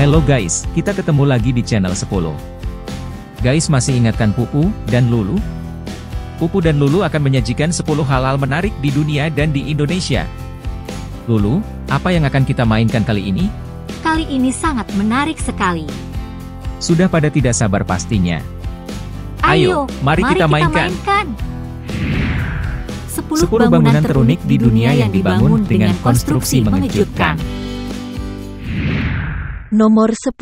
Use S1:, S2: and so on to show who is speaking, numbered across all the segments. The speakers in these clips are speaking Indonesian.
S1: Hello guys, kita ketemu lagi di channel 10. Guys, masih ingatkan Pupu dan Lulu? Pupu dan Lulu akan menyajikan 10 hal-hal menarik di dunia dan di Indonesia. Lulu, apa yang akan kita mainkan kali ini?
S2: Kali ini sangat menarik sekali.
S1: Sudah pada tidak sabar pastinya.
S2: Ayo,
S1: mari kita mainkan.
S2: 10 bangunan terunik di dunia yang dibangun dengan konstruksi mengejutkan.
S3: Nomor 10.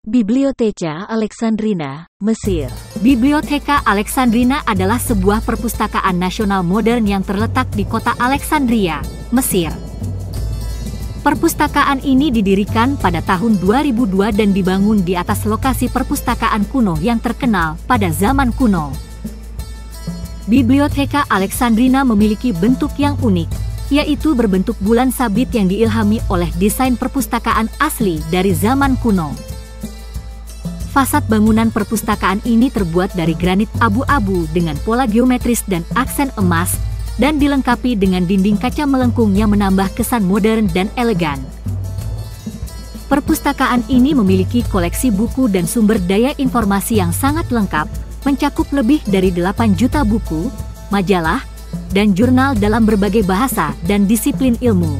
S3: Biblioteca Alexandrina, Mesir.
S2: Biblioteca Alexandrina adalah sebuah perpustakaan nasional modern yang terletak di kota Alexandria, Mesir. Perpustakaan ini didirikan pada tahun 2002 dan dibangun di atas lokasi perpustakaan kuno yang terkenal pada zaman kuno. Biblioteca Alexandrina memiliki bentuk yang unik, yaitu berbentuk bulan sabit yang diilhami oleh desain perpustakaan asli dari zaman kuno. Fasad bangunan perpustakaan ini terbuat dari granit abu-abu dengan pola geometris dan aksen emas, dan dilengkapi dengan dinding kaca melengkung yang menambah kesan modern dan elegan. Perpustakaan ini memiliki koleksi buku dan sumber daya informasi yang sangat lengkap, mencakup lebih dari 8 juta buku, majalah, dan jurnal dalam berbagai bahasa dan disiplin ilmu.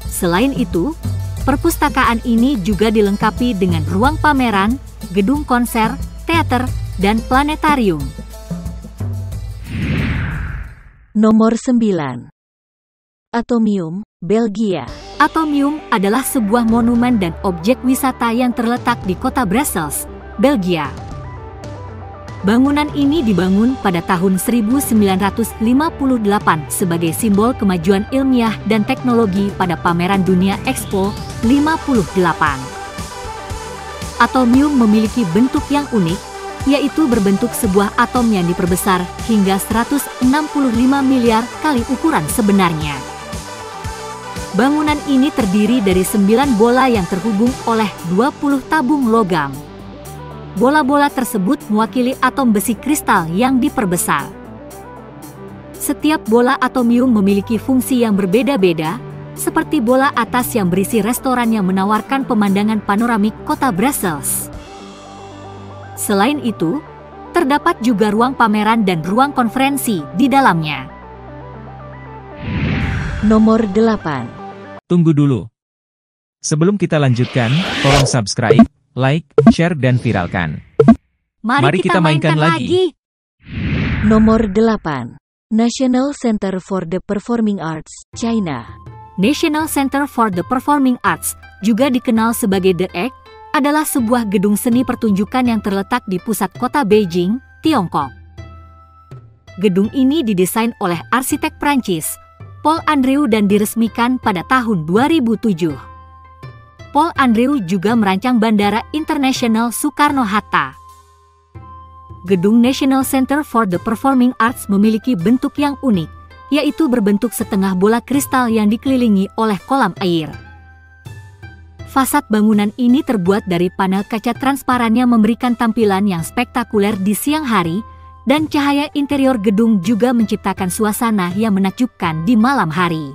S2: Selain itu, perpustakaan ini juga dilengkapi dengan ruang pameran, gedung konser, teater, dan planetarium.
S3: Nomor 9. Atomium, Belgia.
S2: Atomium adalah sebuah monumen dan objek wisata yang terletak di kota Brussels, Belgia. Bangunan ini dibangun pada tahun 1958 sebagai simbol kemajuan ilmiah dan teknologi pada pameran dunia Expo 58. Atomium memiliki bentuk yang unik, yaitu berbentuk sebuah atom yang diperbesar hingga 165 miliar kali ukuran sebenarnya. Bangunan ini terdiri dari 9 bola yang terhubung oleh 20 tabung logam. Bola-bola tersebut mewakili atom besi kristal yang diperbesar. Setiap bola atomium memiliki fungsi yang berbeda-beda, seperti bola atas yang berisi restoran yang menawarkan pemandangan panoramik kota Brussels. Selain itu, terdapat juga ruang pameran dan ruang konferensi di dalamnya.
S3: Nomor 8.
S1: Tunggu dulu. Sebelum kita lanjutkan, tolong subscribe, like, share, dan viralkan.
S2: Mari kita mainkan lagi.
S3: Nomor 8. National Center for the Performing Arts, China.
S2: National Center for the Performing Arts, juga dikenal sebagai The Egg, adalah sebuah gedung seni pertunjukan yang terletak di pusat kota Beijing, Tiongkok. Gedung ini didesain oleh arsitek Prancis, Paul Andreu, dan diresmikan pada tahun 2007. Paul Andreu juga merancang Bandara Internasional Soekarno-Hatta. Gedung National Center for the Performing Arts memiliki bentuk yang unik, yaitu berbentuk setengah bola kristal yang dikelilingi oleh kolam air. Fasad bangunan ini terbuat dari panel kaca transparan yang memberikan tampilan yang spektakuler di siang hari, dan cahaya interior gedung juga menciptakan suasana yang menakjubkan di malam hari.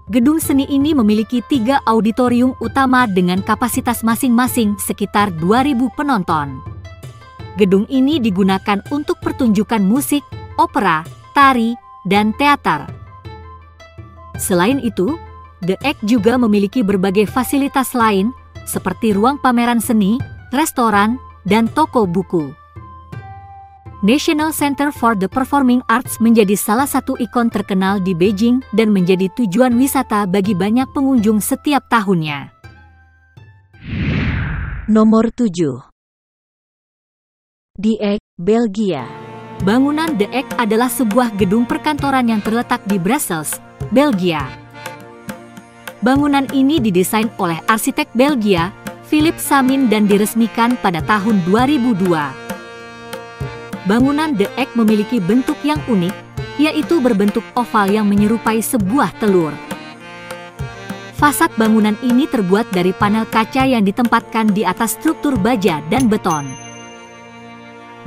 S2: Gedung seni ini memiliki 3 auditorium utama dengan kapasitas masing-masing sekitar 2.000 penonton. Gedung ini digunakan untuk pertunjukan musik, opera, tari, dan teater. Selain itu, The Egg juga memiliki berbagai fasilitas lain, seperti ruang pameran seni, restoran, dan toko buku. National Center for the Performing Arts menjadi salah satu ikon terkenal di Beijing dan menjadi tujuan wisata bagi banyak pengunjung setiap tahunnya.
S3: Nomor 7. The Egg, Belgia.
S2: Bangunan The Egg adalah sebuah gedung perkantoran yang terletak di Brussels, Belgia. Bangunan ini didesain oleh arsitek Belgia, Philip Samin, dan diresmikan pada tahun 2002. Bangunan The Egg memiliki bentuk yang unik, yaitu berbentuk oval yang menyerupai sebuah telur. Fasad bangunan ini terbuat dari panel kaca yang ditempatkan di atas struktur baja dan beton.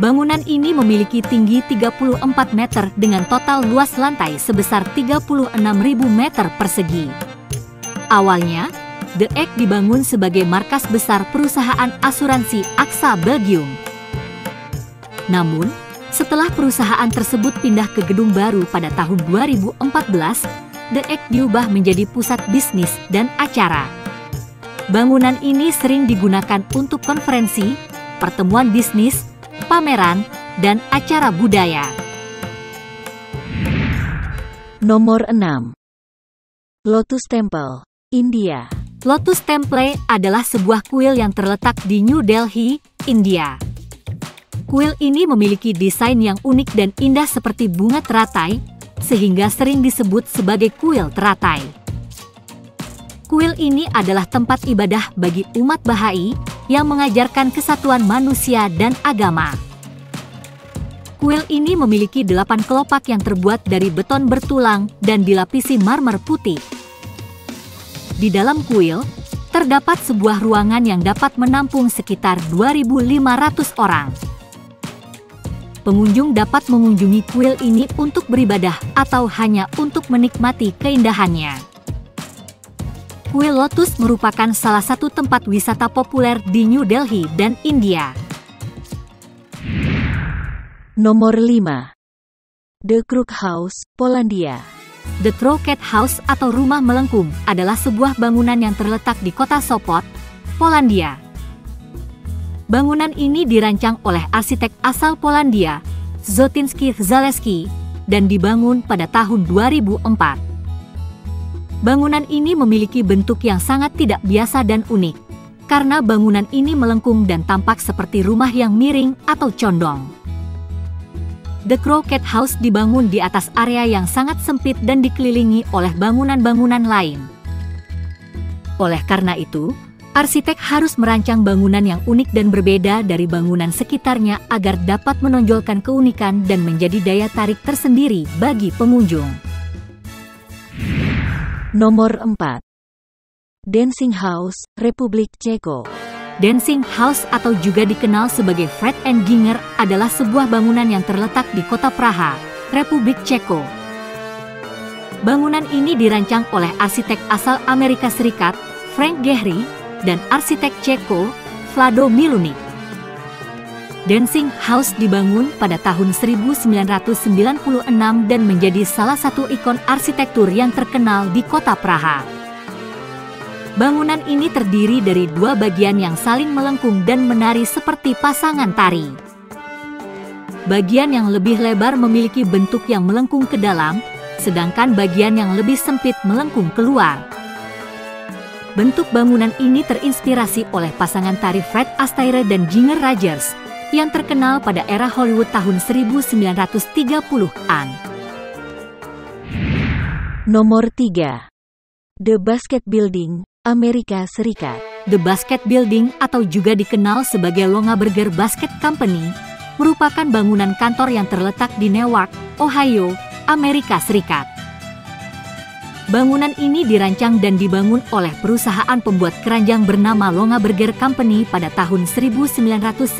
S2: Bangunan ini memiliki tinggi 34 meter dengan total luas lantai sebesar 36.000 meter persegi. Awalnya, The Egg dibangun sebagai markas besar perusahaan asuransi AXA Belgium. Namun, setelah perusahaan tersebut pindah ke gedung baru pada tahun 2014, The Egg diubah menjadi pusat bisnis dan acara. Bangunan ini sering digunakan untuk konferensi, pertemuan bisnis, pameran, dan acara budaya.
S3: Nomor 6. Lotus Temple, India.
S2: Lotus Temple adalah sebuah kuil yang terletak di New Delhi, India. Kuil ini memiliki desain yang unik dan indah seperti bunga teratai, sehingga sering disebut sebagai kuil teratai. Kuil ini adalah tempat ibadah bagi umat Bahai yang mengajarkan kesatuan manusia dan agama. Kuil ini memiliki 8 kelopak yang terbuat dari beton bertulang dan dilapisi marmer putih. Di dalam kuil, terdapat sebuah ruangan yang dapat menampung sekitar 2.500 orang. Pengunjung dapat mengunjungi kuil ini untuk beribadah atau hanya untuk menikmati keindahannya. Kuil Lotus merupakan salah satu tempat wisata populer di New Delhi dan India.
S3: Nomor 5. The Crook House, Polandia.
S2: The Crooked House atau Rumah Melengkung adalah sebuah bangunan yang terletak di kota Sopot, Polandia. Bangunan ini dirancang oleh arsitek asal Polandia, Zoltynski Zaleski, dan dibangun pada tahun 2004. Bangunan ini memiliki bentuk yang sangat tidak biasa dan unik, karena bangunan ini melengkung dan tampak seperti rumah yang miring atau condong. The Crooked House dibangun di atas area yang sangat sempit dan dikelilingi oleh bangunan-bangunan lain. Oleh karena itu, arsitek harus merancang bangunan yang unik dan berbeda dari bangunan sekitarnya agar dapat menonjolkan keunikan dan menjadi daya tarik tersendiri bagi pengunjung.
S3: Nomor 4. Dancing House, Republik Ceko.
S2: Dancing House atau juga dikenal sebagai Fred and Ginger adalah sebuah bangunan yang terletak di kota Praha, Republik Ceko. Bangunan ini dirancang oleh arsitek asal Amerika Serikat, Frank Gehry, dan arsitek Ceko, Vlado Milunik. Dancing House dibangun pada tahun 1996 dan menjadi salah satu ikon arsitektur yang terkenal di kota Praha. Bangunan ini terdiri dari 2 bagian yang saling melengkung dan menari seperti pasangan tari. Bagian yang lebih lebar memiliki bentuk yang melengkung ke dalam, sedangkan bagian yang lebih sempit melengkung keluar. Bentuk bangunan ini terinspirasi oleh pasangan tari Fred Astaire dan Ginger Rogers yang terkenal pada era Hollywood tahun 1930-an.
S3: Nomor 3. The Basket Building, Amerika Serikat.
S2: The Basket Building atau juga dikenal sebagai Longaberger Basket Company merupakan bangunan kantor yang terletak di Newark, Ohio, Amerika Serikat. Bangunan ini dirancang dan dibangun oleh perusahaan pembuat keranjang bernama Longaberger Company pada tahun 1997.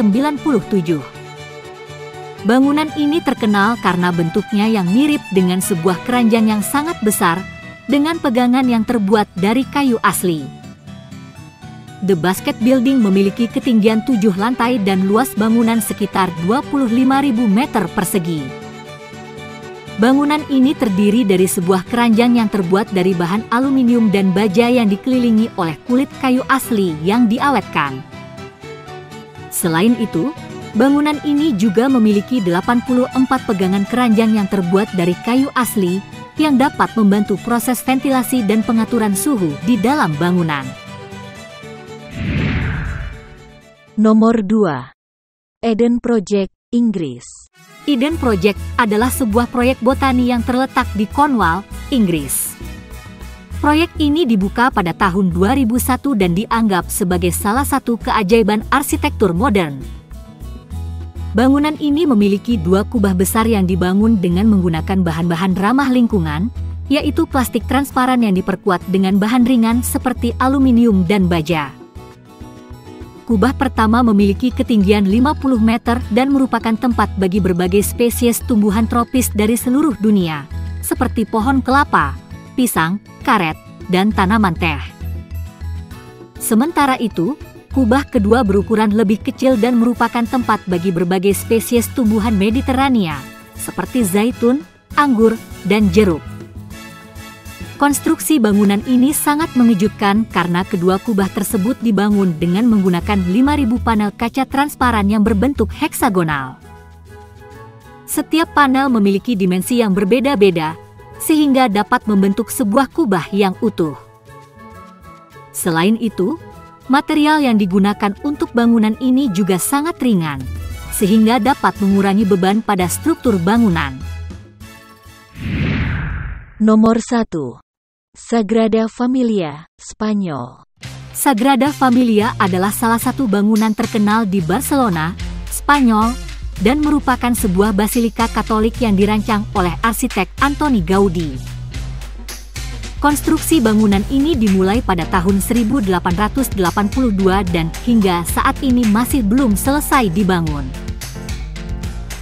S2: Bangunan ini terkenal karena bentuknya yang mirip dengan sebuah keranjang yang sangat besar dengan pegangan yang terbuat dari kayu asli. The Basket Building memiliki ketinggian 7 lantai dan luas bangunan sekitar 25.000 meter persegi. Bangunan ini terdiri dari sebuah keranjang yang terbuat dari bahan aluminium dan baja yang dikelilingi oleh kulit kayu asli yang diawetkan. Selain itu, bangunan ini juga memiliki 84 pegangan keranjang yang terbuat dari kayu asli yang dapat membantu proses ventilasi dan pengaturan suhu di dalam bangunan.
S3: Nomor 2. Eden Project, Inggris.
S2: Eden Project adalah sebuah proyek botani yang terletak di Cornwall, Inggris. Proyek ini dibuka pada tahun 2001 dan dianggap sebagai salah satu keajaiban arsitektur modern. Bangunan ini memiliki 2 kubah besar yang dibangun dengan menggunakan bahan-bahan ramah lingkungan, yaitu plastik transparan yang diperkuat dengan bahan ringan seperti aluminium dan baja. Kubah pertama memiliki ketinggian 50 meter dan merupakan tempat bagi berbagai spesies tumbuhan tropis dari seluruh dunia, seperti pohon kelapa, pisang, karet, dan tanaman teh. Sementara itu, kubah kedua berukuran lebih kecil dan merupakan tempat bagi berbagai spesies tumbuhan Mediterania, seperti zaitun, anggur, dan jeruk. Konstruksi bangunan ini sangat mengejutkan karena kedua kubah tersebut dibangun dengan menggunakan 5.000 panel kaca transparan yang berbentuk heksagonal. Setiap panel memiliki dimensi yang berbeda-beda, sehingga dapat membentuk sebuah kubah yang utuh. Selain itu, material yang digunakan untuk bangunan ini juga sangat ringan, sehingga dapat mengurangi beban pada struktur bangunan.
S3: Nomor 1. Sagrada Familia, Spanyol.
S2: Sagrada Familia adalah salah satu bangunan terkenal di Barcelona, Spanyol, dan merupakan sebuah basilika Katolik yang dirancang oleh arsitek Antoni Gaudi. Konstruksi bangunan ini dimulai pada tahun 1882 dan hingga saat ini masih belum selesai dibangun.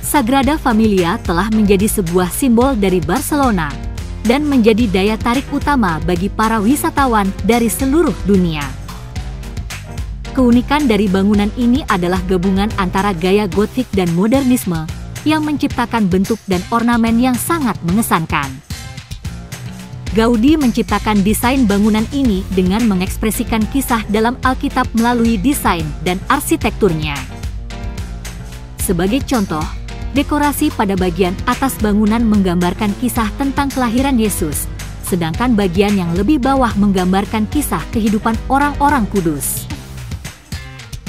S2: Sagrada Familia telah menjadi sebuah simbol dari Barcelona dan menjadi daya tarik utama bagi para wisatawan dari seluruh dunia. Keunikan dari bangunan ini adalah gabungan antara gaya gotik dan modernisme yang menciptakan bentuk dan ornamen yang sangat mengesankan. Gaudi menciptakan desain bangunan ini dengan mengekspresikan kisah dalam Alkitab melalui desain dan arsitekturnya. Sebagai contoh, dekorasi pada bagian atas bangunan menggambarkan kisah tentang kelahiran Yesus, sedangkan bagian yang lebih bawah menggambarkan kisah kehidupan orang-orang kudus.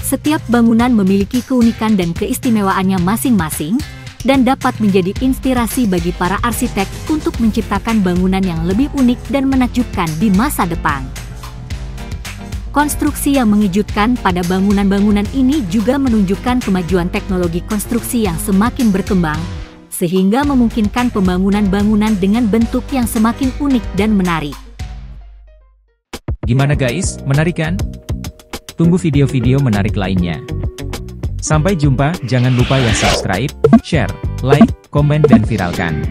S2: Setiap bangunan memiliki keunikan dan keistimewaannya masing-masing, dan dapat menjadi inspirasi bagi para arsitek untuk menciptakan bangunan yang lebih unik dan menakjubkan di masa depan. Konstruksi yang mengejutkan pada bangunan-bangunan ini juga menunjukkan kemajuan teknologi konstruksi yang semakin berkembang, sehingga memungkinkan pembangunan bangunan dengan bentuk yang semakin unik dan menarik.
S1: Gimana guys, menarik kan? Tunggu video-video menarik lainnya. Sampai jumpa, jangan lupa ya subscribe, share, like, komen dan viralkan.